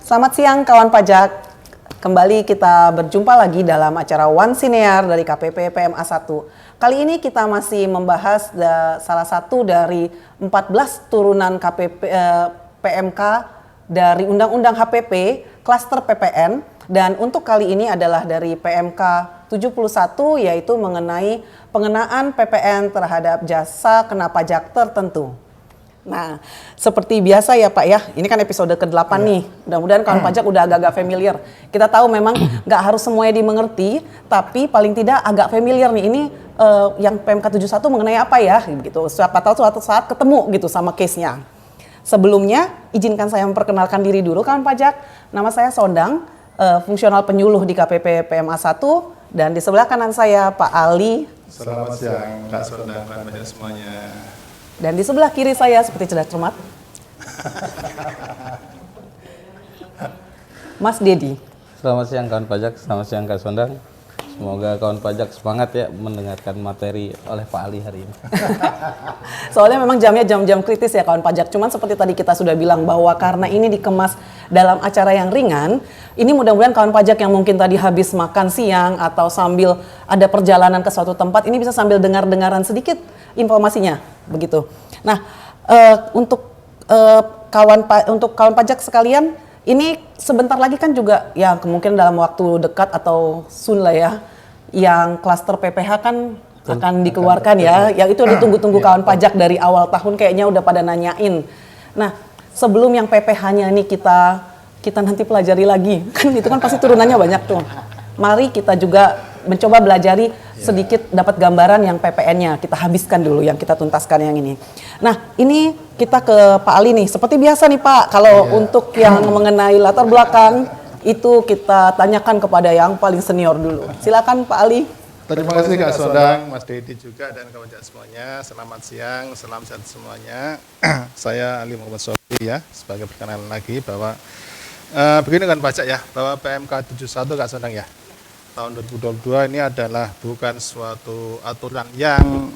Selamat siang kawan pajak. Kembali kita berjumpa lagi dalam acara One Sinear dari KPP PMA 1. Kali ini kita masih membahas salah satu dari 14 turunan PMK dari Undang-Undang HPP, Klaster PPN. Dan untuk kali ini adalah dari PMK 71 yaitu mengenai pengenaan PPN terhadap jasa kena pajak tertentu. Nah, seperti biasa ya Pak ya, ini kan episode ke-8 nih. Mudah-mudahan kawan pajak udah agak-agak familiar. Kita tahu memang nggak harus semuanya dimengerti, tapi paling tidak agak familiar nih. Ini yang PMK 71 mengenai apa ya, gitu. Siapa tahu suatu saat ketemu gitu sama case-nya. Sebelumnya, izinkan saya memperkenalkan diri dulu kawan pajak. Nama saya Sondang, fungsional penyuluh di KPP PMA 1, dan di sebelah kanan saya Pak Ali. Selamat siang Kak Sondang, kawan pajak semuanya. Dan di sebelah kiri saya seperti cerdas cermat, Mas Dedi. Selamat siang kawan pajak, selamat siang Kak Sondang. Semoga kawan pajak semangat ya mendengarkan materi oleh Pak Ali hari ini. Soalnya memang jamnya jam-jam kritis ya kawan pajak. Cuman seperti tadi kita sudah bilang bahwa karena ini dikemas dalam acara yang ringan, ini mudah-mudahan kawan pajak yang mungkin tadi habis makan siang atau sambil ada perjalanan ke suatu tempat, ini bisa sambil dengar-dengaran sedikit informasinya, begitu. Nah, untuk kawan pajak sekalian, ini sebentar lagi kan juga ya kemungkinan dalam waktu dekat atau soon lah ya, yang klaster PPH kan akan dikeluarkan ya. Yang itu ditunggu-tunggu kawan pajak dari awal tahun kayaknya udah pada nanyain. Nah, sebelum yang PPH-nya nih kita nanti pelajari lagi, kan itu kan pasti turunannya banyak tuh. Mari kita juga mencoba belajari sedikit dapat gambaran yang PPN-nya. Kita habiskan dulu yang kita tuntaskan yang ini. Nah, ini kita ke Pak Ali nih. Seperti biasa nih Pak, kalau untuk yang mengenai latar belakang itu kita tanyakan kepada yang paling senior dulu. Silakan Pak Ali. Terima kasih Kak Sondang, Mas Dedi juga dan kawan pajak semuanya. Selamat siang, salam sehat semuanya. Saya Ali Muhammad Sofi ya, sebagai perkenalan lagi bahwa begini kan pajak ya, bahwa PMK 71 Kak Sondang ya, tahun 2022 ini adalah bukan suatu aturan yang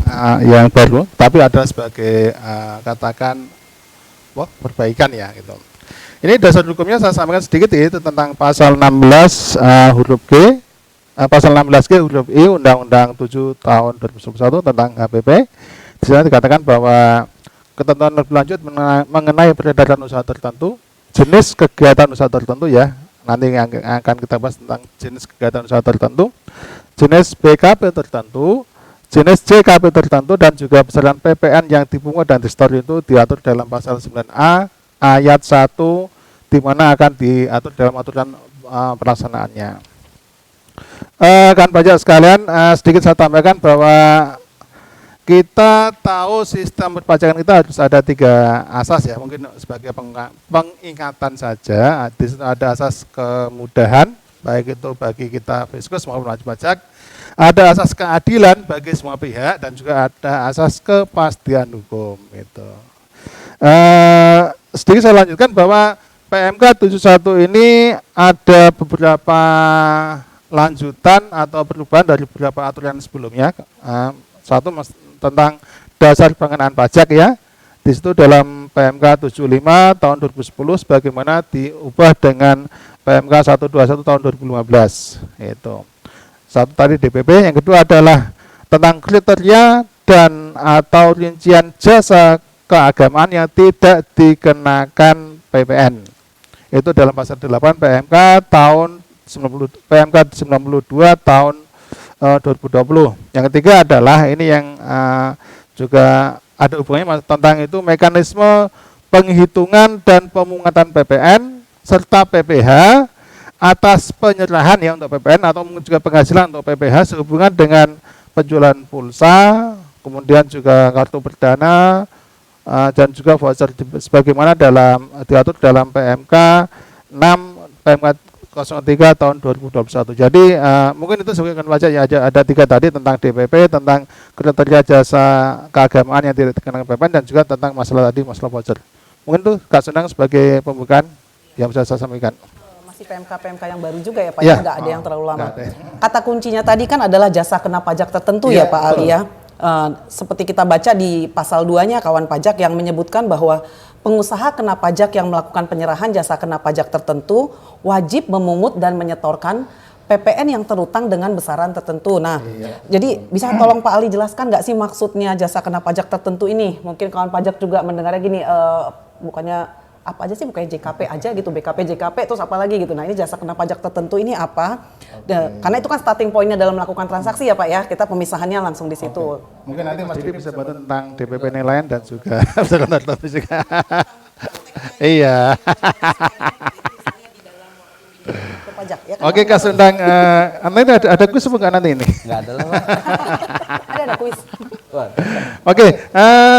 baru, tapi adalah sebagai katakan perbaikan ya gitu. Ini dasar hukumnya saya sampaikan sedikit itu tentang pasal 16 huruf G, pasal 16G huruf I Undang-Undang 7 tahun 2021 tentang HPP. Di sana dikatakan bahwa ketentuan lebih lanjut mengenai peredaran usaha tertentu, jenis kegiatan usaha tertentu ya. Nanti akan kita bahas tentang jenis kegiatan usaha tertentu, jenis BKP tertentu, jenis JKP tertentu, dan juga besaran PPN yang dipungut dan disetor itu diatur dalam pasal 9A ayat 1, di mana akan diatur dalam aturan pelaksanaannya. Kan pajak sekalian, sedikit saya tambahkan bahwa kita tahu sistem perpajakan kita harus ada 3 asas ya, mungkin sebagai pengingatan saja. Di situ ada asas kemudahan, baik itu bagi kita fiskus maupun wajib pajak, ada asas keadilan bagi semua pihak, dan juga ada asas kepastian hukum. Itu. Sedikit saya lanjutkan bahwa PMK 71 ini ada beberapa lanjutan atau perubahan dari beberapa aturan sebelumnya. Satu tentang dasar pengenaan pajak ya. Di situ dalam PMK 75 tahun 2010 sebagaimana diubah dengan PMK 121 tahun 2015. Itu. Satu tadi DPP, yang kedua adalah tentang kriteria dan atau rincian jasa keagamaan yang tidak dikenakan PPN. Itu dalam pasal 8 PMK tahun 92 tahun 2020. Yang ketiga adalah ini yang juga ada hubungannya tentang itu mekanisme penghitungan dan pemungkutan PPN serta PPH atas penyerahan ya untuk PPN atau juga penghasilan untuk PPH sehubungan dengan penjualan pulsa, kemudian juga kartu perdana dan juga voucher sebagaimana diatur dalam PMK 6 PMK 03 tahun 2021. Jadi mungkin itu sebagai pajak ya, ada 3 tadi tentang DPP, tentang kriteria jasa keagamaan yang tidak dikenakan PPN, dan juga tentang masalah voucher. Mungkin itu Kak Sondang sebagai pembukaan yang bisa saya sampaikan. Masih PMK yang baru juga ya Pak, ya, nggak ada yang terlalu lama. Kata kuncinya tadi kan adalah jasa kena pajak tertentu ya Pak Ali ya. Seperti kita baca di pasal 2-nya kawan pajak yang menyebutkan bahwa pengusaha kena pajak yang melakukan penyerahan jasa kena pajak tertentu wajib memungut dan menyetorkan PPN yang terutang dengan besaran tertentu. Nah, jadi bisa tolong Pak Ali jelaskan nggak sih maksudnya jasa kena pajak tertentu ini? Mungkin kawan pajak juga mendengarnya gini, bukannya apa aja sih, bukannya JKP aja gitu, BKP, JKP, terus apa lagi gitu. Nah ini jasa kena pajak tertentu ini apa? Karena itu kan starting pointnya dalam melakukan transaksi ya Pak ya, kita pemisahannya langsung di situ. Mungkin nanti Mas Didi bisa bantu tentang DPP nilaian dan juga besaran tertentu juga. Iya. Pajak, ya kan? Oke Kak Sundang, nanti ada kuis apa nggak nanti ini? Nggak ada lah, Pak. Ada kuis. Oke,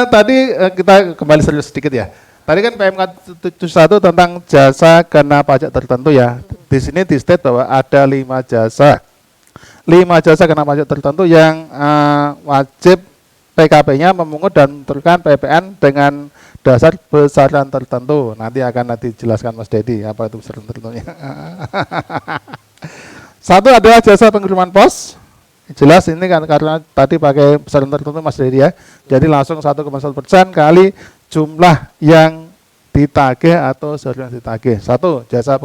tadi kita kembali serius sedikit ya. Tadi kan PMK 71 tentang jasa kena pajak tertentu ya. Di sini di state bahwa ada 5 jasa. 5 jasa kena pajak tertentu yang wajib PKP-nya memungut dan menentukan PPN dengan dasar besaran tertentu. Nanti akan dijelaskan Mas Dedi apa itu besaran tertentunya. Satu adalah jasa pengiriman pos. Jelas ini kan karena tadi pakai besaran tertentu Mas Dedi ya. Jadi langsung 1,1% kali jumlah yang ditagih atau seharusnya ditagih. Satu, jasa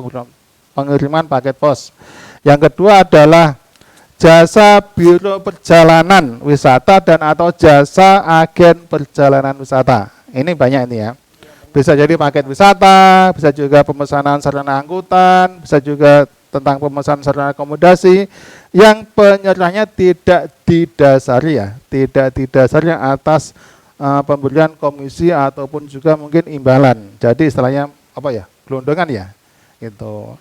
pengiriman paket pos. Yang kedua adalah jasa biro perjalanan wisata dan atau jasa agen perjalanan wisata. Ini banyak ini ya. Bisa jadi paket wisata, bisa juga pemesanan sarana angkutan, bisa juga tentang pemesanan sarana akomodasi yang penyerahnya tidak didasari ya, tidak didasari atas pemberian komisi ataupun juga mungkin imbalan. Jadi istilahnya apa ya? Gelondongan ya. Gitu.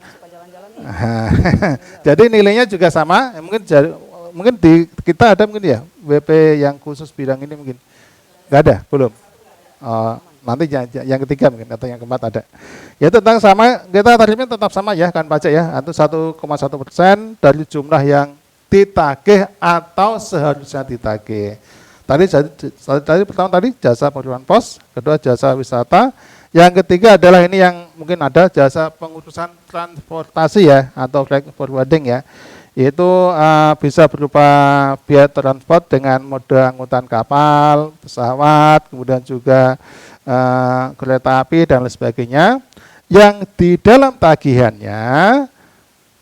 Jadi nilainya juga sama, mungkin di kita ada mungkin ya WP yang khusus bidang ini mungkin. Enggak ada, belum. Nanti yang ketiga mungkin atau yang keempat ada. Ya tentang sama, kita tarifnya tetap sama ya kan pajak ya, atau 1,1% dari jumlah yang ditagih atau seharusnya ditagih. Tadi pertama tadi jasa pengiriman pos, kedua jasa wisata, yang ketiga adalah ini yang mungkin ada jasa pengurusan transportasi ya atau freight forwarding ya, yaitu bisa berupa biaya transport dengan mode angkutan kapal, pesawat, kemudian juga kereta api dan lain sebagainya, yang di dalam tagihannya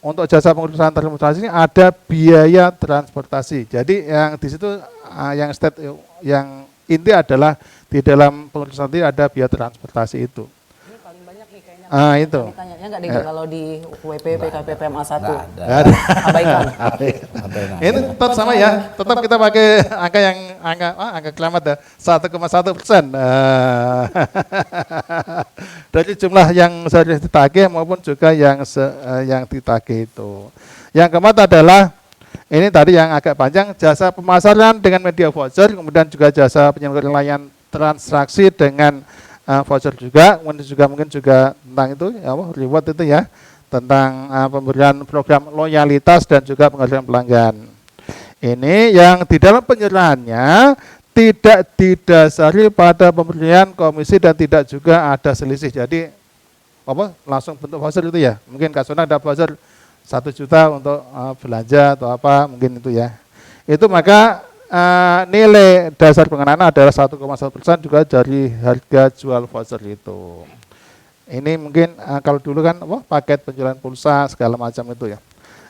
untuk jasa pengurusan transportasi ini ada biaya transportasi. Jadi yang di situ yang inti adalah di dalam pengurusan tadi ada biaya transportasi itu. Ini paling banyak nih kayaknya. Itu. Ditanyanya nggak deh kalau di WP PKP PMA 1? Nggak ada. Abaikan. Ini tetap sama ya, tetap kita pakai angka kelamat ya, 1,1%. Dari jumlah yang sudah ditagih maupun juga yang ditagih itu. Yang keempat adalah ini tadi yang agak panjang, jasa pemasaran dengan media voucher, kemudian juga jasa penyelenggaraan layanan transaksi dengan voucher juga, mungkin juga tentang itu ya, reward itu ya, tentang pemberian program loyalitas dan juga penghargaan pelanggan. Ini yang di dalam penyerahannya tidak didasari pada pemberian komisi dan tidak juga ada selisih. Jadi langsung bentuk voucher itu ya. Mungkin Kak Sona ada voucher 1 juta untuk belanja atau apa mungkin itu ya. Itu maka nilai dasar pengenaan adalah 1,1% juga dari harga jual voucher itu. Ini mungkin kalau dulu kan paket penjualan pulsa segala macam itu ya.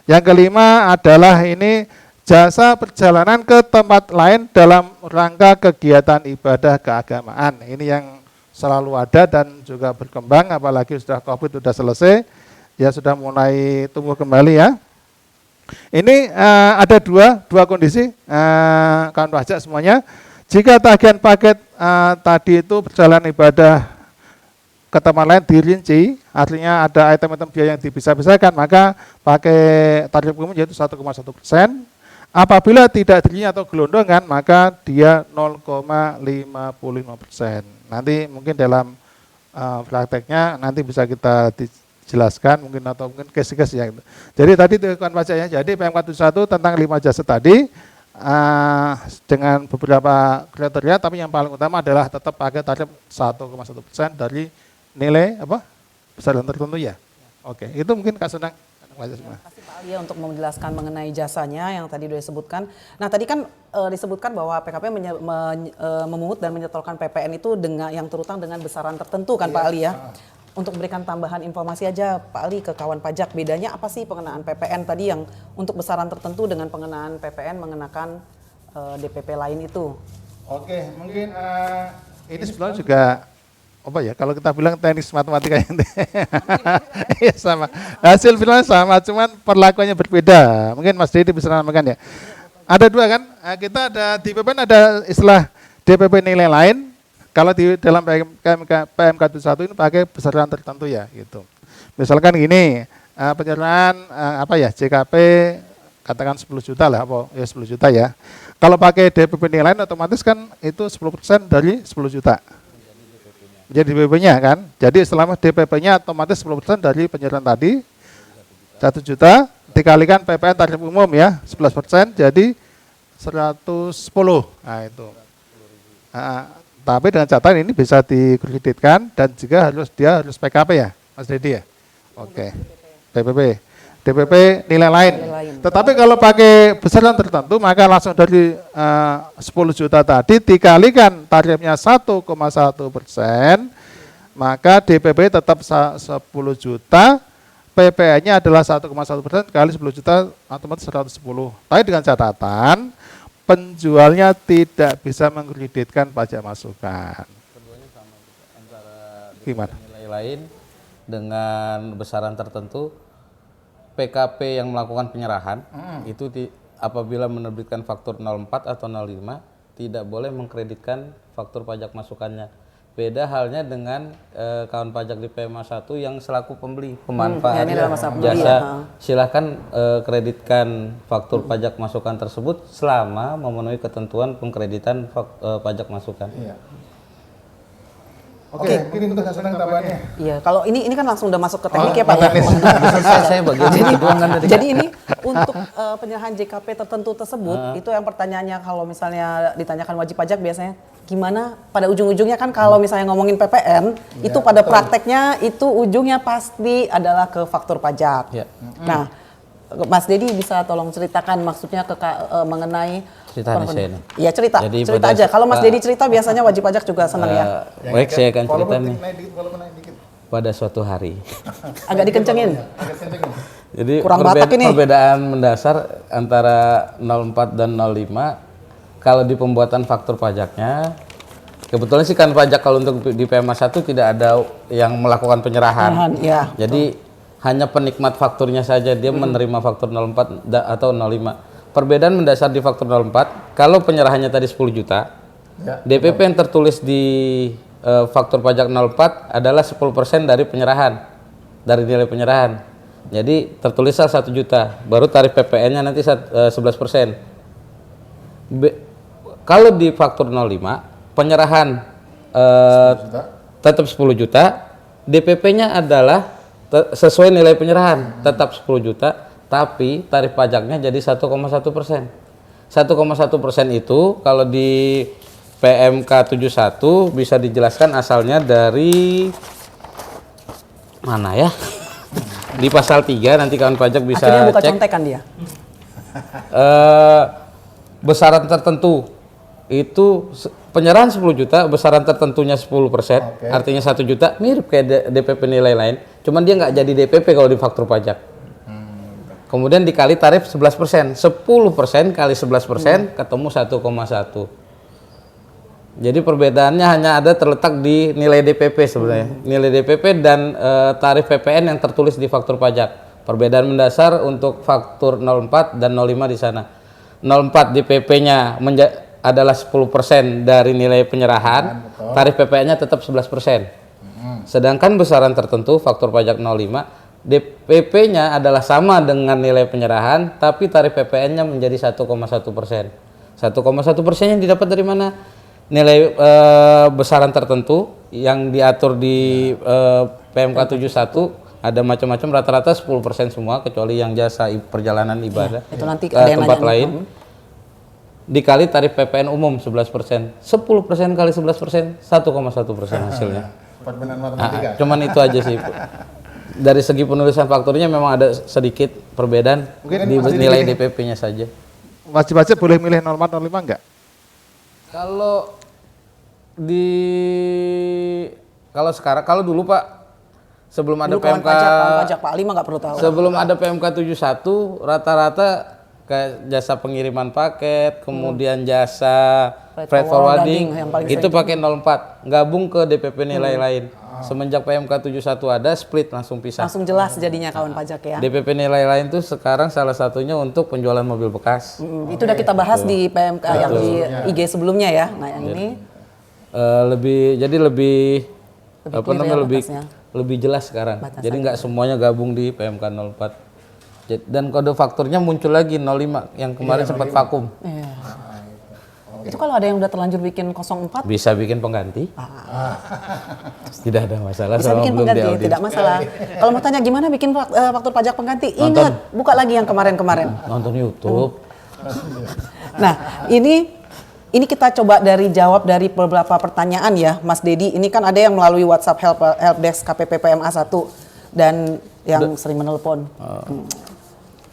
Yang kelima adalah ini jasa perjalanan ke tempat lain dalam rangka kegiatan ibadah keagamaan. Ini yang selalu ada dan juga berkembang, apalagi sudah COVID sudah selesai, ya sudah mulai tumbuh kembali ya. Ini ada dua kondisi kawan pajak semuanya. Jika tagihan paket tadi itu perjalanan ibadah ke tempat lain dirinci, artinya ada item-item biaya yang dipisah-pisahkan, maka pakai tarif umum yaitu 1,1%. Apabila tidak dirinci atau gelondongan, maka dia 0,55%. Nanti mungkin dalam prakteknya nanti bisa kita jelaskan mungkin atau mungkin case-case ya. Jadi tadi itu kawan pajak ya. Jadi PMK 71 tentang 5 jasa tadi dengan beberapa kriteria, tapi yang paling utama adalah tetap pakai tarif 1,1% dari nilai besaran tertentu ya. Oke, itu mungkin Kak Senang. pajak semua. Terima kasih Pak Ali ya untuk menjelaskan mengenai jasanya yang tadi sudah disebutkan. Nah tadi kan disebutkan bahwa PKP memungut dan menyetorkan PPN itu dengan yang terutang dengan besaran tertentu kan Pak Ali ya. Untuk memberikan tambahan informasi aja Pak Ali ke kawan pajak, bedanya apa sih pengenaan PPN tadi yang untuk besaran tertentu dengan pengenaan PPN mengenakan DPP lain itu? Oke, mungkin ini sebenarnya juga apa ya, kalau kita bilang teknis matematika yang ya sama, hasil finalnya sama, cuman perlakuannya berbeda. Mungkin Mas Dedi bisa namakan ya. Ada dua kan, kita ada di PPN ada istilah DPP nilai lain. Kalau di dalam PMK 71 ini pakai besaran tertentu ya gitu. Misalkan gini, penyerahan apa ya, JKP katakan 10 juta lah, apa ya 10 juta ya. Kalau pakai DPP nilai lain otomatis kan itu 10% dari 10 juta. Jadi DPP-nya kan. Jadi selama DPP-nya otomatis 10% dari penyerahan tadi 1 juta dikalikan PPN tarif umum ya 11% jadi 110. Nah itu. Tapi dengan catatan ini bisa dikreditkan dan juga dia harus PKP ya, Mas Dedi ya. Oke. DPP nilai lain. Tetapi kalau pakai besaran tertentu maka langsung dari 10 juta tadi dikalikan tarifnya 1,1%, maka DPP tetap 10 juta, PPN-nya adalah 1,1% kali 10 juta otomatis 110. Tapi dengan catatan penjualnya tidak bisa mengkreditkan pajak masukan. Keduanya sama antara Gimana? nilai lain dengan besaran tertentu. PKP yang melakukan penyerahan itu apabila menerbitkan faktur 04 atau 05 tidak boleh mengkreditkan faktur pajak masukannya. Beda halnya dengan kawan pajak di PMA 1 yang selaku pembeli pemanfaat jasa, silahkan kreditkan faktur pajak masukan tersebut selama memenuhi ketentuan pengkreditan pajak masukan. Iya. Oke, mungkin untuk senang tambahannya. Iya, kalau ini kan langsung udah masuk ke teknik ya Pak. Saya bagian Jadi ini untuk penyerahan JKP tertentu tersebut itu yang pertanyaannya kalau misalnya ditanyakan wajib pajak biasanya gimana pada ujung-ujungnya kan kalau misalnya ngomongin PPN itu pada prakteknya itu ujungnya pasti adalah ke faktur pajak. Ya. Nah, Mas Dedi bisa tolong ceritakan maksudnya mengenai cerita saya nih. Iya cerita aja. Kalau Mas Dedi cerita biasanya wajib pajak juga senang ya. Baik, saya akan cerita nih. Pada suatu hari. Agak dikencengin. Jadi kurang batak ini. Perbedaan mendasar antara 04 dan 05 kalau di pembuatan faktur pajaknya, kebetulan sih kan pajak kalau untuk di PMA 1 tidak ada yang melakukan penyerahan. Ya. Jadi hanya penikmat fakturnya saja dia menerima faktur 04 atau 05. Perbedaan mendasar di faktur 04, kalau penyerahannya tadi 10 juta, DPP yang tertulis di faktur pajak 04 adalah 10% dari penyerahan, dari nilai penyerahan. Jadi tertulislah 1 juta, baru tarif PPN-nya nanti 11%. Kalau di faktur 05, penyerahan tetap 10 juta, DPP-nya adalah sesuai nilai penyerahan, tetap 10 juta, tapi tarif pajaknya jadi 1,1%. 1,1% itu kalau di PMK 71 bisa dijelaskan asalnya dari mana ya? Di pasal 3 nanti kawan pajak bisa akhirnya buka cek. contekan dia. Besaran tertentu itu penyerahan 10 juta, besaran tertentunya 10%, artinya 1 juta, mirip kayak DPP nilai lain, cuman dia nggak jadi DPP kalau di faktur pajak. Kemudian dikali tarif 11%, 10% kali 11% ketemu 1,1. Jadi perbedaannya hanya ada terletak di nilai DPP sebenarnya, nilai DPP dan tarif PPN yang tertulis di faktur pajak. Perbedaan mendasar untuk faktur 04 dan 05 di sana. 04 DPP-nya adalah 10% dari nilai penyerahan, tarif PPN-nya tetap 11%. Sedangkan besaran tertentu faktur pajak 05, DPP-nya adalah sama dengan nilai penyerahan, tapi tarif PPN-nya menjadi 1,1%. 1,1% yang didapat dari mana? Nilai besaran tertentu yang diatur di PMK 71 ada macam-macam, rata-rata 10% semua kecuali yang jasa perjalanan ibadah itu nanti ke tempat lain. Dikali tarif PPN umum 11%, 10% kali 11%, 1,1% hasilnya. Perbedaan matematika. Cuman itu aja sih. dari segi penulisan fakturnya memang ada sedikit perbedaan Mungkin di masih nilai dikit. DPP-nya saja. Wajib-wajib boleh milih 04 05 enggak? Kalau dulu Pak, sebelum ada Dulu kawan PMK pajak Pak Ali mah nggak perlu tahu. sebelum ada PMK 71 rata-rata kayak jasa pengiriman paket, kemudian jasa Freight freight forwarding forwarding yang paling itu sering. pakai 04, gabung ke DPP nilai lain. Semenjak PMK 71 ada split langsung pisah. Langsung jelas jadinya kawan pajak ya. DPP nilai lain tuh sekarang salah satunya untuk penjualan mobil bekas. Itu udah kita bahas di PMK yang di IG sebelumnya ya. Nah yang ini Lebih apa clear namanya ya lebih batasnya. lebih jelas sekarang. Batasannya. Jadi nggak semuanya gabung di PMK 04. Dan kode fakturnya muncul lagi 05 yang kemarin sempat vakum. iya. Itu kalau ada yang udah terlanjur bikin 04 Bisa bikin pengganti. Tidak ada masalah bisa selama bikin belum pengganti, diaudit. tidak masalah. Kalau mau tanya gimana bikin faktur pajak pengganti, ingat buka lagi yang kemarin-kemarin. Nonton YouTube. Nah, ini kita coba jawab dari beberapa pertanyaan ya, Mas Dedi. Ini kan ada yang melalui WhatsApp helpdesk KPP PMA 1 dan yang sering menelpon.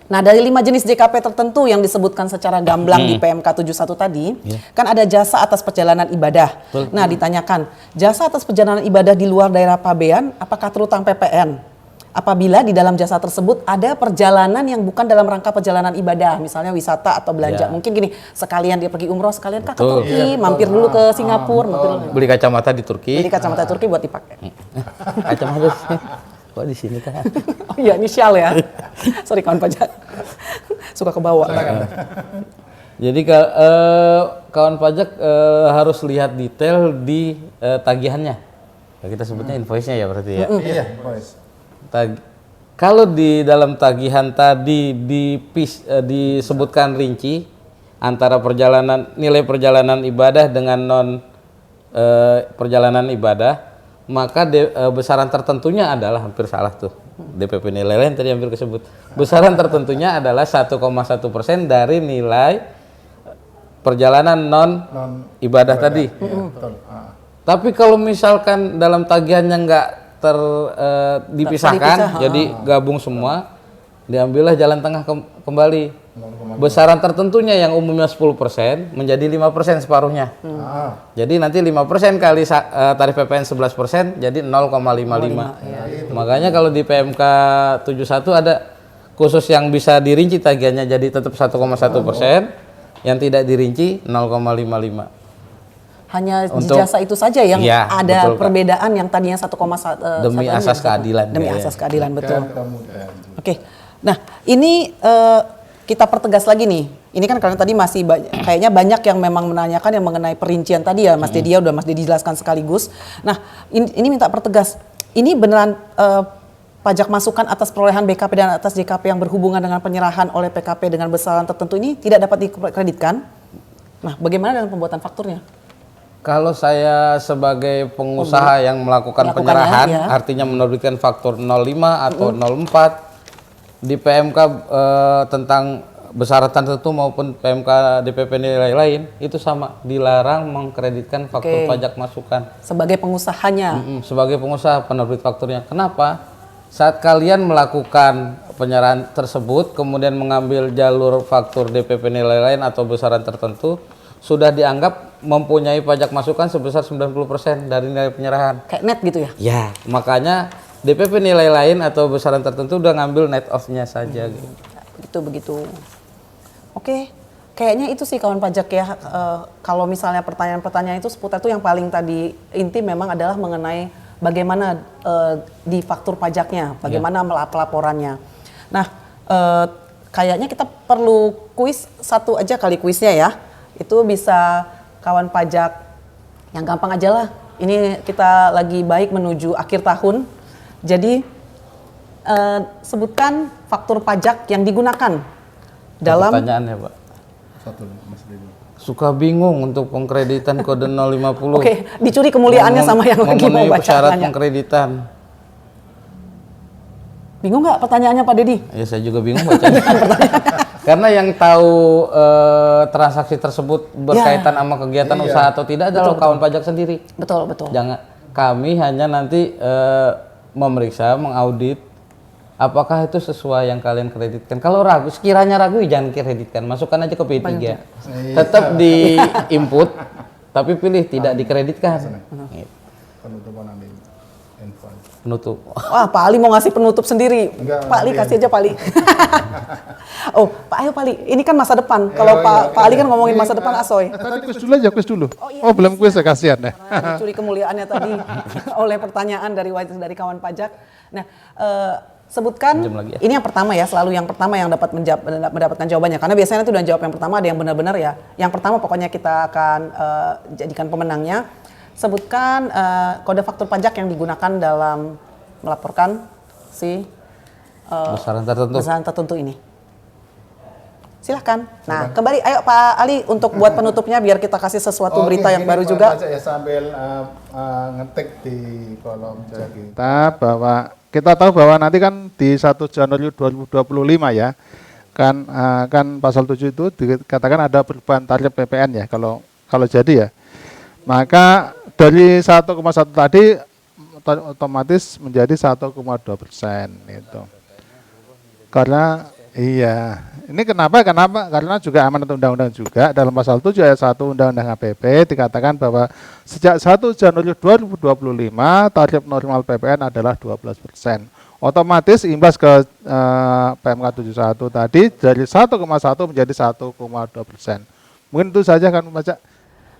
Nah, dari 5 jenis JKP tertentu yang disebutkan secara gamblang di PMK 71 tadi, kan ada jasa atas perjalanan ibadah. Nah, ditanyakan, jasa atas perjalanan ibadah di luar daerah pabean, apakah terutang PPN? Apabila di dalam jasa tersebut ada perjalanan yang bukan dalam rangka perjalanan ibadah, misalnya wisata atau belanja. Mungkin gini, sekalian dia pergi umroh, sekalian ke Turki, mampir dulu ke Singapura, Beli kacamata di Turki. beli kacamata Turki buat dipakai. Kacamata kok di sini kan? Oh iya, inisial ya. Sorry kawan pajak. Suka kebawa. Jadi kawan pajak harus lihat detail di tagihannya. Kita sebutnya invoice-nya ya berarti ya. Iya, boys. Kalau di dalam tagihan tadi disebutkan rinci antara nilai perjalanan ibadah dengan non perjalanan ibadah, maka besaran tertentunya adalah hampir salah tuh. DPP nilai lain tadi hampir disebut. Besaran tertentunya adalah 1,1% dari nilai perjalanan non ibadah tadi. Betul. Tapi kalau misalkan dalam tagihannya nggak dipisahkan, jadi gabung semua, diambillah jalan tengah kembali. Besaran tertentunya yang umumnya 10% menjadi 5% separuhnya. Jadi nanti 5% kali tarif PPN 11% jadi 0,55. Makanya kalau di PMK 71 ada khusus yang bisa dirinci tagihannya jadi tetap 1,1%, yang tidak dirinci 0,55. Hanya Untuk- jasa itu saja yang Iya, ada betul, Kak. perbedaan yang tadinya 1,1 Demi asas keadilan. Demi Ya. asas keadilan, betul. Kemudian. Oke. Nah, ini kita pertegas lagi nih. Ini kan karena tadi masih kayaknya banyak yang memang menanyakan yang mengenai perincian tadi ya, Mas Dedi ya, udah Mas Dedi jelaskan sekaligus. Nah, ini minta pertegas. Ini beneran pajak masukan atas perolehan BKP dan atas JKP yang berhubungan dengan penyerahan oleh PKP dengan besaran tertentu ini tidak dapat dikreditkan. Nah, bagaimana dengan pembuatan fakturnya? Kalau saya sebagai pengusaha yang melakukan Melakukannya, penyerahan, ya. artinya menerbitkan faktur 05 atau 04 di PMK tentang besaran tertentu maupun PMK DPP nilai lain, itu sama, dilarang mengkreditkan faktur Oke. pajak masukan. Sebagai pengusahanya. Sebagai pengusaha penerbit fakturnya. Kenapa? Saat kalian melakukan penyerahan tersebut, kemudian mengambil jalur faktur DPP nilai lain atau besaran tertentu, sudah dianggap mempunyai pajak masukan sebesar 90% dari nilai penyerahan. Kayak net gitu ya? Ya, makanya DPP nilai lain atau besaran tertentu udah ngambil net off-nya saja. Gitu. Begitu. Oke, kayaknya itu sih kawan pajak ya. Kalau misalnya pertanyaan-pertanyaan itu seputar itu yang paling tadi inti memang adalah mengenai bagaimana di faktur pajaknya, bagaimana pelaporannya. Nah, kayaknya kita perlu kuis satu aja kali kuisnya ya. Itu bisa kawan pajak yang gampang aja lah. Ini kita lagi baik menuju akhir tahun. Jadi sebutkan faktur pajak yang digunakan dalam Pertanyaannya, Pak. Satu, Mas Dedi. Suka bingung untuk pengkreditan kode 050. Oke, dicuri kemuliaannya sama yang lagi mau memenuhi baca syarat nanya. pengkreditan. Bingung nggak pertanyaannya Pak Dedi? Ya saya juga bingung bacanya. Karena yang tahu transaksi tersebut berkaitan sama kegiatan usaha atau tidak adalah kawan pajak sendiri. Betul, betul. Jangan, kami hanya nanti memeriksa, mengaudit apakah itu sesuai yang kalian kreditkan? Kalau ragu, sekiranya ragu jangan kreditkan, masukkan aja ke P3. Tetap di input, tapi pilih tidak dikreditkan. Penutupan nanti info. Penutup. Wah, Pak Ali mau ngasih penutup sendiri. Enggak, Pak Ali nanti kasih aja Pak Ali. Oh, Pak Ali, ini kan masa depan. Kalau Pak Ali kan ngomongin masa depan Asoy. Tadi kuis dulu aja, kuis dulu. Oh, belum kuis ya, kasihan deh. Nah, dicuri kemuliaannya tadi oleh pertanyaan dari kawan pajak. Nah, sebutkan Pinjam lagi ya. ini yang pertama ya, selalu yang pertama yang dapat mendapatkan jawabannya. Karena biasanya itu udah jawab yang pertama, ada yang benar-benar ya. Yang pertama pokoknya kita akan jadikan pemenangnya. Sebutkan kode faktur pajak yang digunakan dalam melaporkan si besaran tertentu ini. Silahkan. Nah, kembali, ayo Pak Ali untuk buat penutupnya biar kita kasih sesuatu berita yang baru juga. Ya, sambil ngetik di kolom chat kita bahwa kita tahu bahwa nanti kan di 1 Januari 2025 ya, kan pasal 7 itu dikatakan ada perubahan tarif PPN ya kalau jadi ya. Maka dari 1,1 tadi otomatis menjadi 1,2% itu. Karena iya, ini kenapa? Karena juga amanat undang-undang juga dalam pasal 7 ayat 1 Undang-Undang APP dikatakan bahwa sejak 1 Januari 2025 tarif normal PPN adalah 12%. Otomatis imbas ke PMK 71 tadi dari 1,1 menjadi 1,2%. Mungkin itu saja kan Pak.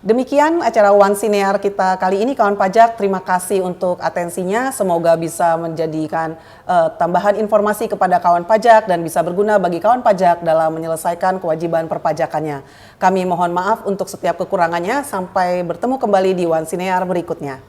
Demikian acara One Sinear kita kali ini kawan pajak. Terima kasih untuk atensinya. Semoga bisa menjadikan tambahan informasi kepada kawan pajak dan bisa berguna bagi kawan pajak dalam menyelesaikan kewajiban perpajakannya. Kami mohon maaf untuk setiap kekurangannya. Sampai bertemu kembali di One Sinear berikutnya.